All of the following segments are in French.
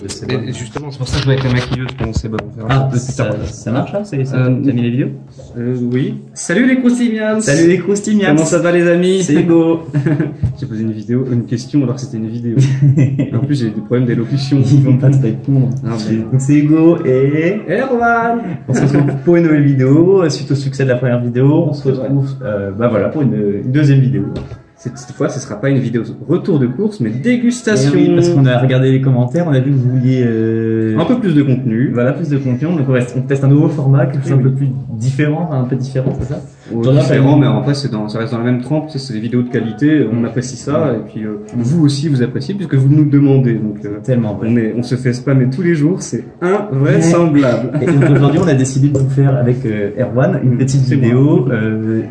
je sais pas. Et justement, c'est pour ça que je vais avec la maquilleuse pour on sait pas faire. Ah, ça marche là? T'as mis les vidéos? Oui. Salut les croustimians. Salut les croustimians. Comment ça va les amis? C'est Hugo. J'ai posé une question alors que c'était une vidéo. En plus j'ai des problèmes d'élocution. Ils vont pas te répondre. Ah, ben. Donc c'est Hugo et Erwan. on se retrouve pour une nouvelle vidéo. Suite au succès de la première vidéo, on se retrouve voilà, pour une deuxième vidéo. Cette fois, ce sera pas une vidéo retour de course, mais dégustation. Et oui, parce qu'on a regardé les commentaires, on a vu que vous vouliez un peu plus de contenu. Voilà, plus de contenu. Donc on teste un nouveau format, quelque chose un peu plus différent, un peu différent, c'est ça? Différent, mais en fait, ça reste dans la même trempe. C'est des vidéos de qualité, on apprécie ça, et puis vous aussi vous appréciez puisque vous nous demandez. Donc tellement vrai. on se fait spammer tous les jours, c'est invraisemblable. Et donc aujourd'hui, on a décidé de vous faire avec Erwan une petite vidéo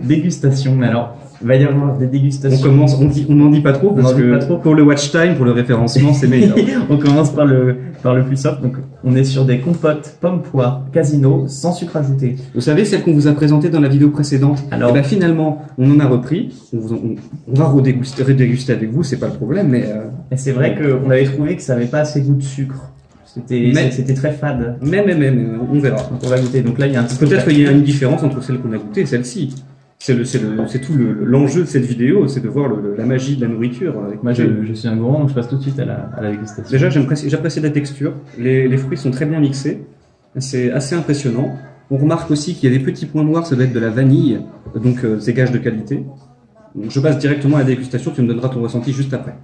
dégustation. Mais alors, il va y avoir des dégustations. On n'en dit pas trop parce que pour le watch time, pour le référencement, c'est meilleur. On commence par le plus soft. Donc, on est sur des compotes pommes poire casino sans sucre ajouté. Vous savez, celle qu'on vous a présentée dans la vidéo précédente. Alors, ben, finalement, on en a repris. On va redéguster avec vous, c'est pas le problème, mais. Et c'est vrai qu'on avait trouvé que ça avait pas assez goût de sucre. C'était très fade. Mais, on verra. Donc, on va goûter. Donc là, il y a peut-être qu'il y a une différence entre celle qu'on a goûtée et celle-ci. C'est tout l'enjeu de cette vidéo, c'est de voir la magie de la nourriture. Moi, je suis un gourmand, donc je passe tout de suite à la dégustation. Déjà, j'apprécie la texture. Les fruits sont très bien mixés. C'est assez impressionnant. On remarque aussi qu'il y a des petits points noirs, ça doit être de la vanille, donc c'est gage de qualité. Donc, je passe directement à la dégustation, tu me donneras ton ressenti juste après.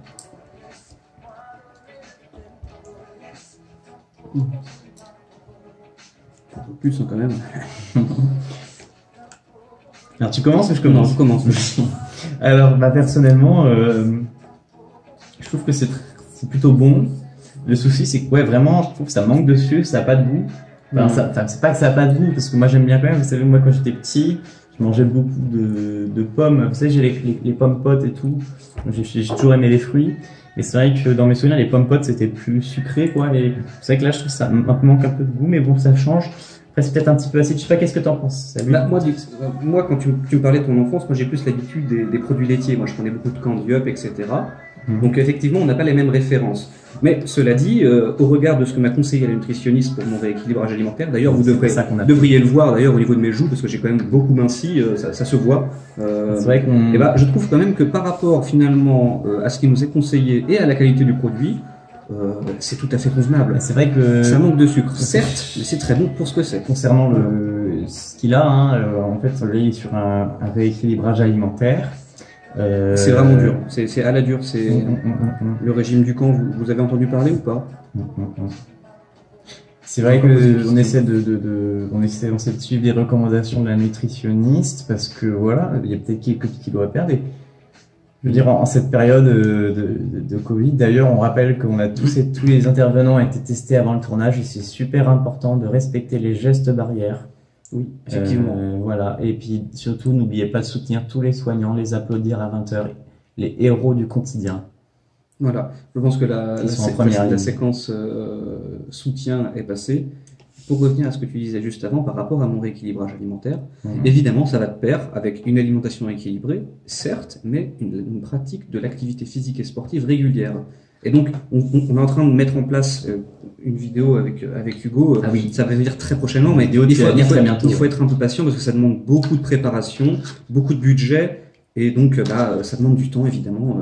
Un peu plus hein, quand même. Alors tu commences ou je commence? Je commence. Alors personnellement, je trouve que c'est plutôt bon. Le souci c'est que vraiment, je trouve que ça manque de sucre, ça n'a pas de goût. C'est pas que ça n'a pas de goût, parce que moi j'aime bien quand même. Vous savez, moi quand j'étais petit, je mangeais beaucoup de pommes. Vous savez, j'ai les pommes potes et tout. J'ai toujours aimé les fruits. Et c'est vrai que dans mes souvenirs, les pommes potes c'était plus sucré quoi. C'est vrai que là je trouve que ça manque un peu de goût, mais bon, ça change. Après, c'est peut-être un petit peu acide. Je sais pas, qu'est-ce que t'en penses? Bah, moi, quand tu me parlais de ton enfance, moi j'ai plus l'habitude des produits laitiers. Moi, je prenais beaucoup de Candy Up, etc. Donc, effectivement, on n'a pas les mêmes références. Mais cela dit, au regard de ce que m'a conseillé la nutritionniste pour mon rééquilibrage alimentaire, d'ailleurs, vous devriez le voir d'ailleurs au niveau de mes joues, parce que j'ai quand même beaucoup minci, ça se voit. C'est vrai qu'on. Et bah, je trouve quand même que par rapport finalement à ce qui nous est conseillé et à la qualité du produit, c'est tout à fait convenable. C'est vrai que ça manque de sucre, certes, mais c'est très bon pour ce que c'est. Concernant ce qu'il a, en fait, là, il est sur un rééquilibrage alimentaire. C'est vraiment dur. C'est à la dure. C'est le régime du camp. Vous avez entendu parler ou pas? C'est vrai que on essaie de suivre les recommandations de la nutritionniste parce que voilà, il y a peut-être quelques kilos à perdre. Je veux dire, en cette période de Covid, d'ailleurs, on rappelle qu'on a tous les intervenants ont été testés avant le tournage et c'est super important de respecter les gestes barrières. Oui, effectivement. Voilà. Et puis, surtout, n'oubliez pas de soutenir tous les soignants, les applaudir à 20h, les héros du quotidien. Voilà. Je pense que la séquence soutien est passée. Pour revenir à ce que tu disais juste avant par rapport à mon rééquilibrage alimentaire, évidemment ça va de pair avec une alimentation équilibrée, certes, mais une pratique de l'activité physique et sportive régulière. Et donc on est en train de mettre en place une vidéo avec Hugo, ça va venir très prochainement, mais il faut être un peu patient parce que ça demande beaucoup de préparation, beaucoup de budget, et donc ça demande du temps évidemment,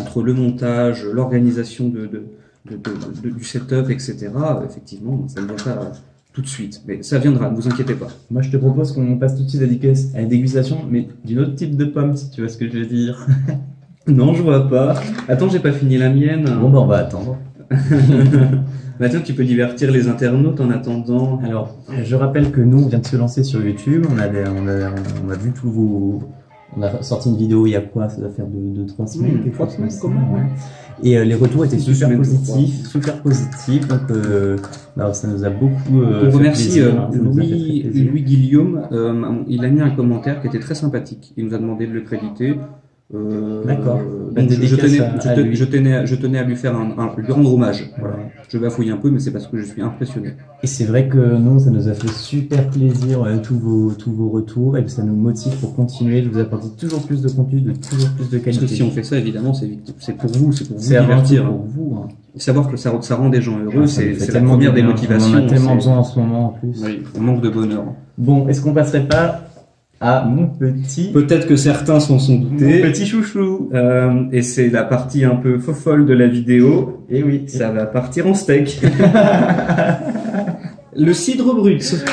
entre le montage, l'organisation du setup, etc. Effectivement, ça ne vient pas tout de suite, mais ça viendra, ne vous inquiétez pas. Moi, je te propose qu'on passe tout de suite à la dégustation, mais d'une autre type de pomme, si tu vois ce que je veux dire. Non, je vois pas. Attends, j'ai pas fini la mienne. Bon, bah, on va attendre. Maintenant, tu peux divertir les internautes en attendant. Alors, je rappelle que nous, on vient de se lancer sur YouTube. On a vu tous vos... On a sorti une vidéo il y a quoi? Ça doit faire 2-3 semaines. 3 semaines, ouais. Et les retours étaient super positifs. Donc, ça nous a beaucoup. On remercie Louis Guillaume. Il a mis un commentaire qui était très sympathique. Il nous a demandé de le créditer. D'accord. Je tenais à lui faire lui rendre hommage. Voilà. Je bafouille un peu, mais c'est parce que je suis impressionné. Et c'est vrai que nous, ça nous a fait super plaisir tous vos retours et que ça nous motive pour continuer de vous apporter toujours plus de contenu, de toujours plus de qualité. Parce que si on fait ça, évidemment, c'est pour vous, c'est divertir. Pour vous. Hein. savoir que ça rend des gens heureux, c'est la tellement première des bien. motivations. On en a tellement besoin en ce moment en plus. Oui, on manque de bonheur. Bon, est-ce qu'on passerait pas à mon petit... Peut-être que certains s'en sont doutés. Mon petit chouchou. Et c'est la partie un peu fofolle de la vidéo. Et oui. Ça va partir en steak. Le cidre brut.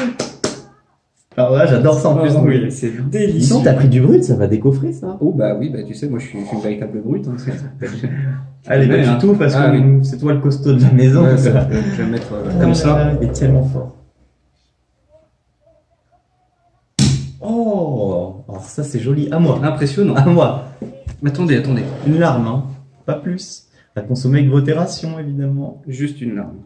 Alors là, j'adore ça en plus. Oui, c'est délicieux. Sinon, t'as pris du brut, ça va décoffrer ça. Oh bah oui, bah tu sais, moi je suis une véritable brute. Hein, Allez, bah tu tout parce que oui. c'est toi le costaud de la maison. Ouais, je vais me mettre comme ça. Il est tellement fort. Oh, alors ça c'est joli. À moi. Impressionnant. À moi. Attendez. Une larme, hein. Pas plus. À consommer avec modération, évidemment. Juste une larme.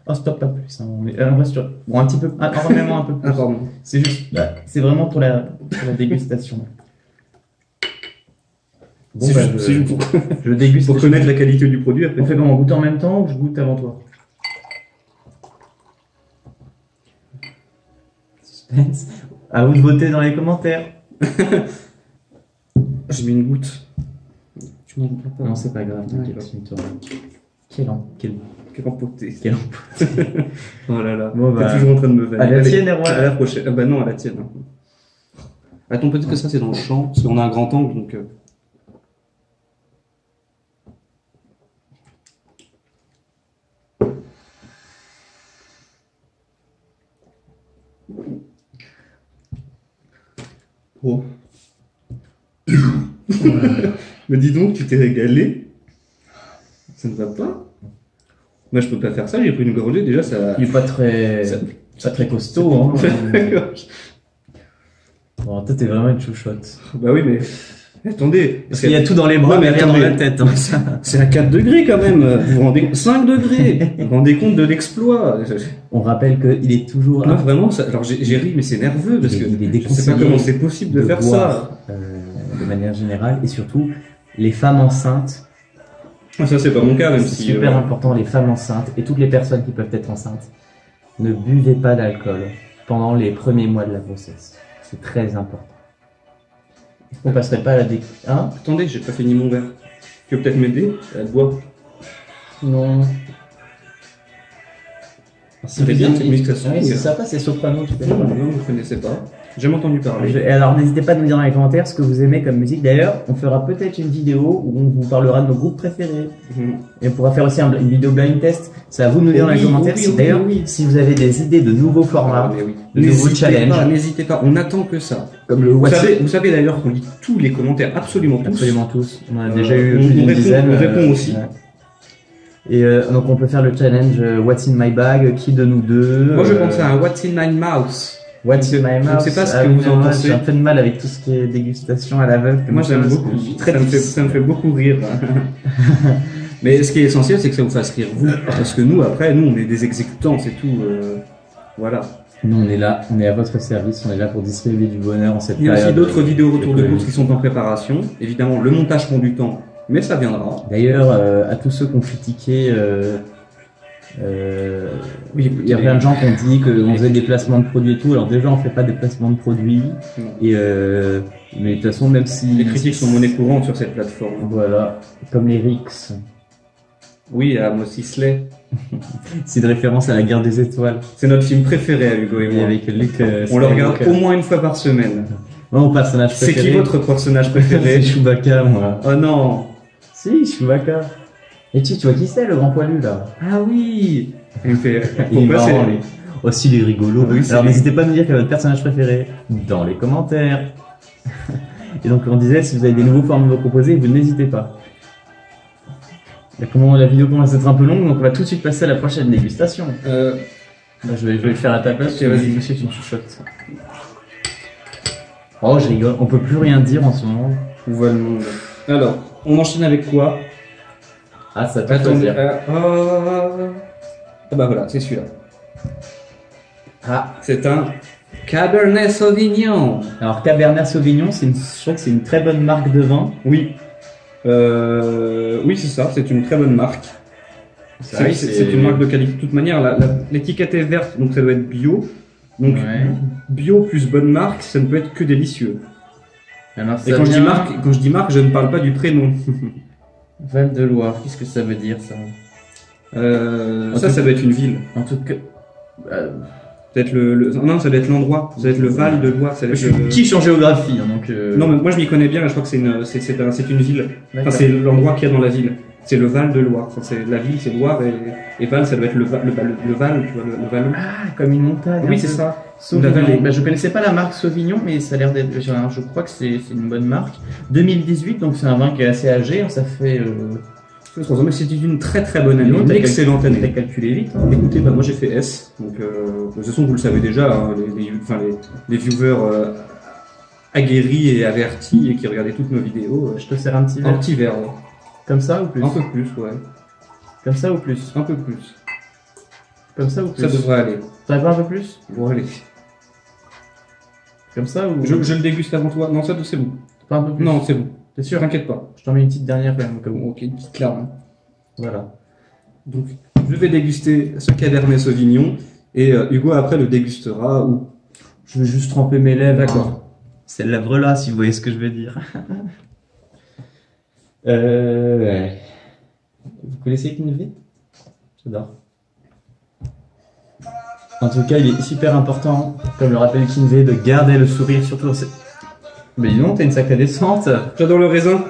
Oh, stop, pas plus. Hein. On reste sur... Bon, un petit peu. Vraiment un peu plus. Ah, pardon. C'est juste. Bah, c'est vraiment pour la dégustation. Bon, c'est bah, juste pour... je déguste. Pour connaître la qualité du produit après. On fait comment? On goûte en même temps ou je goûte avant toi? Suspense. À vous de voter dans les commentaires. J'ai mis une goutte. Tu m'en veux pas? Non, c'est pas grave. Quel empoté. Oh là là. Bon, bah, t'es toujours en train de me vanner. À la tienne, Erwan. À la prochaine. Ah bah non, à la tienne. Attends, peut-être que ça c'est dans le champ, parce qu'on a un grand angle donc. Oh. Mais dis donc, tu t'es régalé. Ça ne va pas. Moi, je peux pas faire ça. J'ai pris une gorgée. Déjà, ça. Il est pas très costaud. Hein. Bon, toi, t'es vraiment une chouchotte. Bah oui, mais attendez. Parce qu'il y a tout dans les bras, mais rien dans la tête. Hein. C'est à 4 degrés quand même. Vous vous rendez 5 degrés. Vous vous rendez compte de l'exploit. On rappelle qu'il est toujours. Non, vraiment. Ça... Alors, j'ai ri, mais c'est nerveux parce que je sais pas comment c'est possible de faire ça. De manière générale, et surtout les femmes enceintes. Ça, c'est pas mon cas, même si. C'est super important, les femmes enceintes et toutes les personnes qui peuvent être enceintes. Ne buvez pas d'alcool pendant les premiers mois de la grossesse. C'est très important. On passerait pas à la hein? Attendez, j'ai pas fini mon verre. Tu veux peut-être m'aider? Elle boit. Non. C'est bien, cette musique, ça c'est sympa, c'est Soprano, tu connais? Non, je ne connaissais pas. J'ai jamais entendu parler. Alors n'hésitez pas à nous dire dans les commentaires ce que vous aimez comme musique. D'ailleurs, on fera peut-être une vidéo où on vous parlera de nos groupes préférés. Et on pourra faire aussi une vidéo blind test. C'est à vous de nous dire dans les commentaires. D'ailleurs, si vous avez des idées de nouveaux formats, de nouveaux challenges. N'hésitez pas, on attend que ça. Comme le vous savez d'ailleurs qu'on lit tous les commentaires, absolument tous. Absolument tous. On a déjà eu plus d'une dizaine. On répond aussi. Et donc on peut faire le challenge What's in my bag, qui de nous deux. Moi je pense à un What's in my mouth. What's in my mouth. Je sais pas ce que vous en pensez. J'ai un peu de mal avec tout ce qui est dégustation à l'aveugle. Moi j'aime beaucoup. Ça me fait beaucoup rire. Mais ce qui est essentiel, c'est que ça vous fasse rire vous. Parce que nous, après, nous on est des exécutants, c'est tout. Voilà. Nous on est là, on est à votre service, on est là pour distribuer du bonheur en cette période. Il y a aussi d'autres vidéos retour de bourse qui sont en préparation. Évidemment, le montage prend du temps. Mais ça viendra. D'ailleurs, à tous ceux qui ont critiqué, oui, il y a plein de gens qui ont dit qu'on faisait des placements de produits et tout. Alors déjà, on fait pas des placements de produits. Et mais de toute façon, même si les critiques sont monnaie courante sur cette plateforme. Voilà, comme les Rix. Oui, à Mos Eisley. C'est une référence à la Guerre des Étoiles. C'est notre film préféré à Hugo et moi. Avec Luc. On le regarde au moins une fois par semaine. Mon personnage préféré. C'est qui votre personnage préféré? C'est Chewbacca, moi. Oh non. Si, Chewbacca. Et tu vois qui c'est, le grand poilu, là? Ah oui. Il me fait... Il est marrant, lui. Aussi, il est rigolo. Oui, alors, n'hésitez pas à nous dire quel est votre personnage préféré dans les commentaires. Et donc, on disait, si vous avez des nouveaux formats à proposer, vous n'hésitez pas. Et comment la vidéo commence à être un peu longue, donc on va tout de suite passer à la prochaine dégustation. Là, je vais le faire à ta place. Vas-y, monsieur, tu me chuchotes. Oh, je rigole. On peut plus rien dire en ce moment. Où va le monde? Alors, on enchaîne avec quoi? Ah, ça peut attendre. Ah bah voilà, c'est celui-là. Ah, c'est un Cabernet Sauvignon. Alors Cabernet Sauvignon, je crois que c'est une très bonne marque de vin. Oui. Oui, c'est ça. C'est une très bonne marque. C'est une marque de qualité. De toute manière, l'étiquette est verte, donc ça doit être bio. Donc bio plus bonne marque, ça ne peut être que délicieux. Alors, et quand je dis marque, je ne parle pas du prénom. Val-de-Loire, qu'est-ce que ça veut dire ça? Ça doit être une ville. En tout cas. Peut-être non, ça doit être l'endroit. Ça doit être le Val-de-Loire. Je suis petit en géographie, hein, donc. Non, mais moi je m'y connais bien. Je crois que c'est une ville. Enfin, c'est l'endroit qu'il y a dans la ville. C'est le Val-de-Loire. Enfin, c'est la ville, c'est Loire et Val, ça doit être le Val, tu vois, le Val. Ah, comme une montagne. Oui, c'est ça. Sauvignon. Bah, je connaissais pas la marque Sauvignon, mais ça a l'air d'être. Je crois que c'est une bonne marque. 2018, donc c'est un vin qui est assez âgé. Ça fait. 3 ans, mais c'était une très très bonne année, une excellente année. T'as calculé vite. Hein. Écoutez, bah, moi j'ai fait S, donc de toute façon vous le savez déjà, hein, les viewers aguerris et avertis et qui regardaient toutes nos vidéos. Je te sers un petit verre. Un petit verre. Ouais. Comme ça ou plus? Un peu plus, ouais. Comme ça ou plus? Un peu plus. Comme ça ou plus? Ça devrait aller. Ça va pas un peu plus? Bon, allez. Comme ça ou... Je le déguste avant toi. Non, ça c'est bon. Pas un peu plus? Non, c'est bon. T'es sûr? T'inquiète pas. Je t'en mets une petite dernière quand même. Comme... Ok, une petite larme. Voilà. Donc, je vais déguster ce Cabernet Sauvignon et Hugo après le dégustera ou... Je vais juste tremper mes lèvres. D'accord. Hein. C'est le lèvre là, si vous voyez ce que je veux dire. Ouais. Vous connaissez Kinvey? J'adore. En tout cas, il est super important, comme le rappelle Kinvey, de garder le sourire, surtout dans cette... Mais dis donc, t'as une sacrée descente. J'adore le raisin.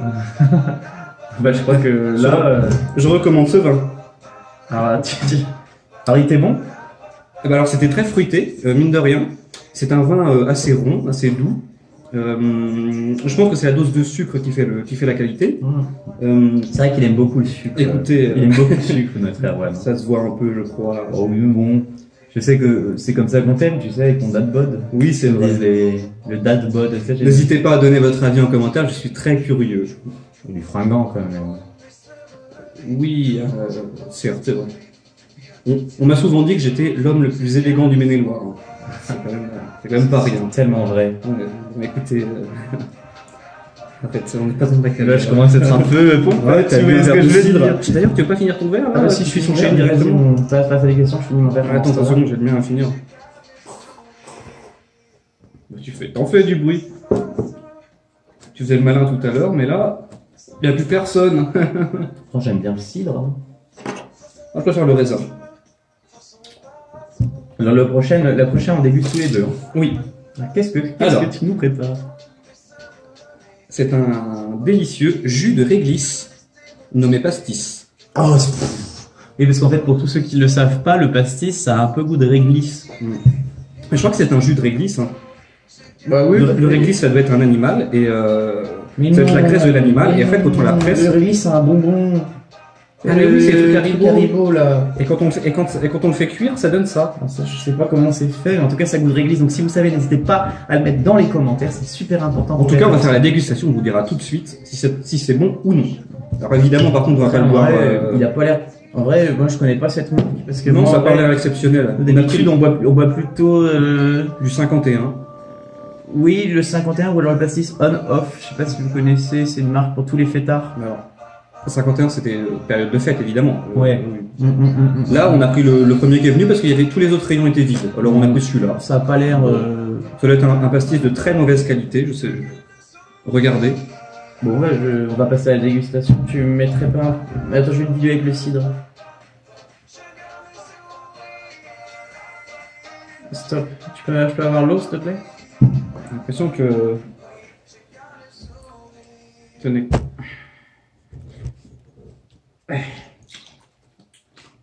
Bah, je crois que là... Je recommande ce vin. Alors, alors il était bon? Alors, c'était très fruité, mine de rien. C'est un vin assez rond, assez doux. Je pense que c'est la dose de sucre qui fait la qualité. C'est vrai qu'il aime beaucoup le sucre. Écoutez, il aime beaucoup le sucre, notre frère, vraiment. Ça se voit un peu, je crois. Oh oui, bon. Je sais que c'est comme ça qu'on t'aime, tu sais, avec ton dad bod. Oui, c'est vrai. Le dad bod. N'hésitez pas à donner votre avis en commentaire, je suis très curieux. Il est fringant quand même. Oui, certes, c'est vrai. On m'a souvent dit que j'étais l'homme le plus élégant du Maine-et-Loire. C'est quand même pas rien. Tellement vrai. Mais écoutez, en fait, on n'est pas dans la là, je commence à être un peu pompe. Ouais, tu vois ce que je veux dire. D'ailleurs, tu veux pas finir ton verre là? Ah bah si, je suis son chef directement. Passe à les questions, je finis mon verre. Attends, 3 secondes, j'ai le mien à finir. Bah, t'en fais du bruit. Tu faisais le malin tout à l'heure, mais là, il n'y a plus personne. J'aime bien le cidre. On peut faire le raisin. Alors la prochaine, on déguste tous les deux. Oui. Qu'est-ce que tu nous prépares? C'est un délicieux jus de réglisse nommé pastis. Oh, oui, parce qu'en fait, pour tous ceux qui ne le savent pas, le pastis, ça a un peu goût de réglisse. Mais je crois que c'est un jus de réglisse. Hein. Bah oui. Le réglisse, ça doit être un animal et ça doit être la graisse de l'animal. Et en fait, quand on la presse, le réglisse, c'est un bonbon. Ah mais oui, c'est le truc Haribo là. Et quand on le fait cuire, ça donne ça. Alors ça, je sais pas comment c'est fait, mais en tout cas ça goûte de réglisse. Donc si vous savez, n'hésitez pas à le mettre dans les commentaires, c'est super important. En tout cas, on va faire la dégustation, on vous dira tout de suite si c'est bon ou non. Alors évidemment, par contre, on va pas le boire. Il a pas l'air. En vrai, moi je connais pas cette marque parce que non, ça a pas l'air exceptionnel. D'habitude, on boit plutôt du 51. Oui, le 51 ou alors le pastis on-off. Je sais pas si vous connaissez, c'est une marque pour tous les fêtards. Alors. 51, c'était période de fête, évidemment. Ouais. Là, on a pris le premier qui est venu parce qu'il y avait tous les autres rayons étaient vides. Alors on a pris celui-là. Ça a pas l'air. Ça doit être un pastis de très mauvaise qualité, je sais. Regardez. Bon, ouais, on va passer à la dégustation. Tu me mettrais pas. Attends, je vais le diluer avec le cidre. Stop. Je peux avoir l'eau, s'il te plaît? J'ai l'impression que. Tenez.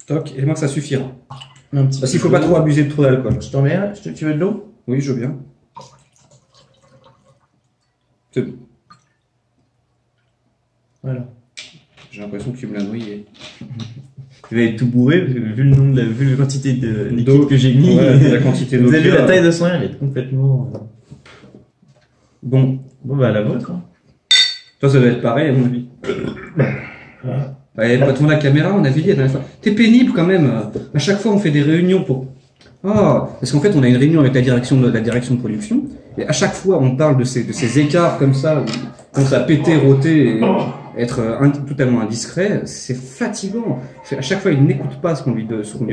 Toc, et moi ça suffira. Parce qu'il faut pas trop abuser de trop d'alcool. Je t'en mets. Tu veux de l'eau? Oui, je veux bien. C'est bon. Voilà. J'ai l'impression que tu me l'as noyé. Tu vas être tout bourré, vu la quantité de liquide que j'ai mis. Ouais, la quantité d'eau. Vous avez vu la taille de son air, elle est complètement. Bon, bah la vôtre. Hein. Toi, ça doit être pareil à mon avis. Ouais, pas tourner la caméra, on avait dit la dernière fois. T'es pénible quand même. À chaque fois, on fait des réunions pour. Parce qu'en fait, on a une réunion avec la direction de production. Et à chaque fois, on parle de ces écarts comme ça, où on s'est pété, roté. être totalement indiscret, c'est fatigant. À chaque fois, il n'écoute pas ce qu'on lui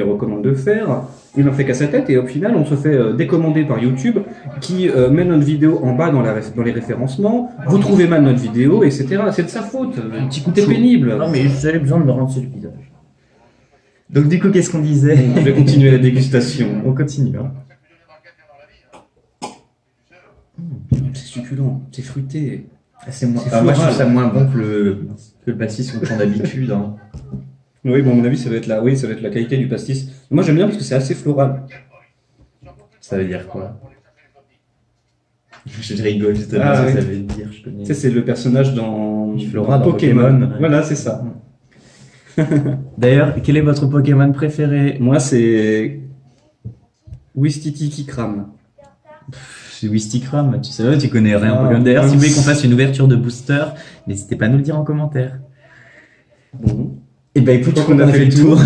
recommande de faire. Il n'en fait qu'à sa tête et au final, on se fait décommander par YouTube qui met notre vidéo en bas dans les référencements. Vous trouvez mal notre vidéo, etc. C'est de sa faute. Un petit coup de C'est chaud. pénible. Non, mais j'avais besoin de me rendre sur le visage. Donc, du coup, qu'est-ce qu'on disait? Je vais continuer la dégustation. On continue, hein. C'est succulent, c'est fruité. C'est moins, C'est moi, je trouve floral. ça moins bon que le pastis qu'on prend d'habitude, hein. Oui, bon, à mon avis, ça va être la qualité du pastis. Moi, j'aime bien parce que c'est assez floral. Ça veut dire quoi? Je rigole justement, Ah, ça oui. veut dire, je connais. Tu sais, c'est le personnage dans Flora dans Pokémon. Pokémon. Voilà, c'est ça. D'ailleurs, quel est votre Pokémon préféré? Moi, c'est Wistiti qui crame. C'est Wistikram, tu sais, tu connais rien. Ah, Pokémon. D'ailleurs, si vous mince. voulez qu'on fasse une ouverture de booster, n'hésitez pas à nous le dire en commentaire. Bon. Et ben écoute, Je crois qu'on a fait le tour.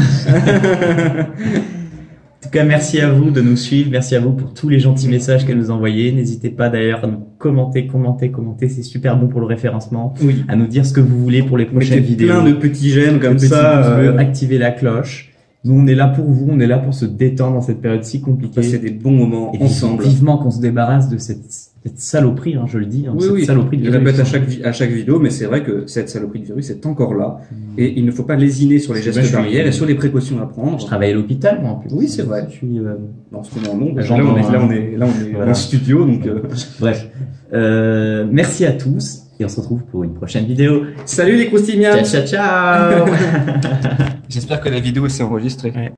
En tout cas, merci à vous de nous suivre, merci à vous pour tous les gentils messages qu'elle nous envoyez. N'hésitez pas d'ailleurs à nous commenter, c'est super bon pour le référencement. Oui. À nous dire ce que vous voulez pour les prochaines Mettez vidéos. plein de petits j'aime comme Petits ça. pouces bleus, activez la cloche. Nous, on est là pour vous, on est là pour se détendre dans cette période si compliquée. Passer des bons moments Et ensemble. vivement qu'on se débarrasse de cette saloperie, hein, je le dis, hein, Oui, cette oui. saloperie de Je virus. répète à chaque vidéo, mais c'est vrai que cette saloperie de virus est encore là. Et il ne faut pas lésiner sur les Moi, gestes je suis- barrières et sur les précautions à prendre. Je travaille à l'hôpital, moi, en plus. Oui, c'est vrai. Je suis, En ce moment, non. Agent Là, on est, dans là, un- on est, là, on est Voilà. en studio, donc. Bref. Merci à tous et on se retrouve pour une prochaine vidéo. Salut les croustilliens. Ciao, ciao, ciao. J'espère que la vidéo s'est enregistrée. Ouais.